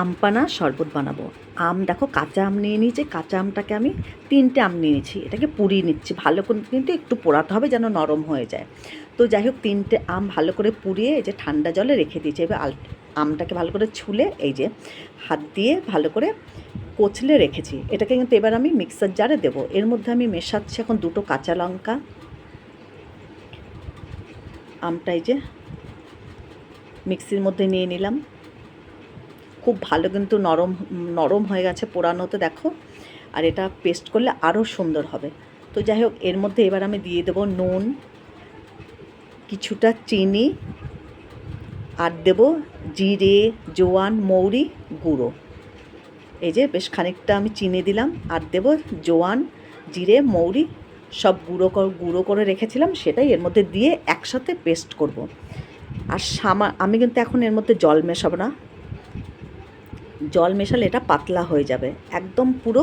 আম পানা শরবত বানাবো। আম দেখো কাঁচা আম নিয়ে নিয়েছি, কাঁচা আমটাকে আমি 3টে আম নিয়েছি, এটাকে পুড়িয়ে নিচ্ছি ভালো করে, কিন্তু একটু পোড়াতে হবে যেন নরম হয়ে যায়। তো যাই হোক 3টে আম ভালো করে পুড়িয়ে এই যে ঠান্ডা জলে রেখে দিয়েছি। এবার আমটাকে ভালো করে ছুলে এই যে হাত দিয়ে ভালো করে কচলে রেখেছি। এটাকে কিন্তু এবার আমি মিক্সার জারে দেবো। এর মধ্যে আমি মেশাচ্ছি এখন 2টো কাঁচা লঙ্কা, আমটা এই যে মিক্সির মধ্যে নিয়ে নিলাম। খুব ভালো কিন্তু নরম নরম হয়ে গেছে পোড়ানোতে দেখো, আর এটা পেস্ট করলে আরও সুন্দর হবে। তো যাই হোক এর মধ্যে এবার আমি দিয়ে দেবো নুন, কিছুটা চিনি, আর দেবো জিরে, জোয়ান, মৌরি গুঁড়ো। এই যে বেশ খানিকটা আমি চিনি দিলাম, আর দেবো জোয়ান, জিরে, মৌরি সব গুঁড়ো করে রেখেছিলাম, সেটাই এর মধ্যে দিয়ে একসাথে পেস্ট করব। আর আমি কিন্তু এখন এর মধ্যে জল মেশাবো না, জল মেশালে এটা পাতলা হয়ে যাবে। একদম পুরো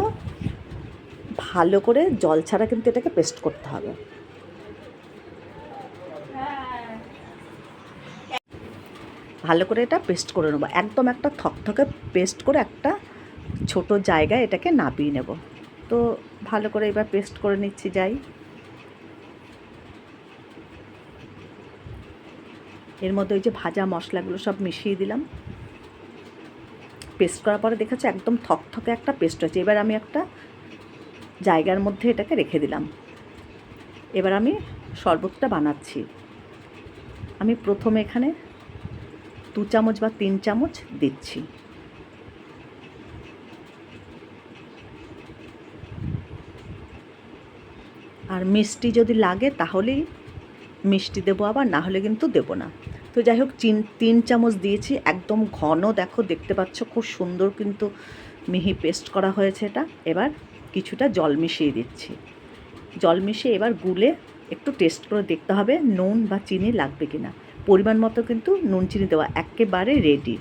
ভালো করে জল ছাড়া কিন্তু এটাকে পেস্ট করতে হবে। ভালো করে এটা পেস্ট করে নেবো, একদম একটা থকথকে পেস্ট করে একটা ছোট জায়গায় এটাকে নাবিয়ে নেব। তো ভালো করে এবার পেস্ট করে নিচ্ছি। যাই এর মধ্যে ওই যে ভাজা মশলাগুলো সব মিশিয়ে দিলাম। পেস্ট করার পরে দেখেছি একদম থকথকে একটা পেস্ট হয়েছে। এবার আমি একটা জায়গার মধ্যে এটাকে রেখে দিলাম। এবার আমি শরবতটা বানাচ্ছি। আমি প্রথমে এখানে 2 চামচ বা 3 চামচ দিচ্ছি। আর মিষ্টি যদি লাগে তাহলেই মিষ্টি দেবো, আবার না হলে কিন্তু দেবো না। তো যাই হোক 3 চামচ দিয়েছি, একদম ঘন দেখো, দেখতে পাচ্ছ খুব সুন্দর কিন্তু মিহি পেস্ট করা হয়েছে এটা। এবার কিছুটা জল মিশিয়ে দিচ্ছি। জল মিশিয়ে এবার গুলে একটু টেস্ট করে দেখতে হবে নুন বা চিনি লাগবে কিনা। পরিমাণ মতো কিন্তু নুন চিনি দেওয়া একেবারে রেডি।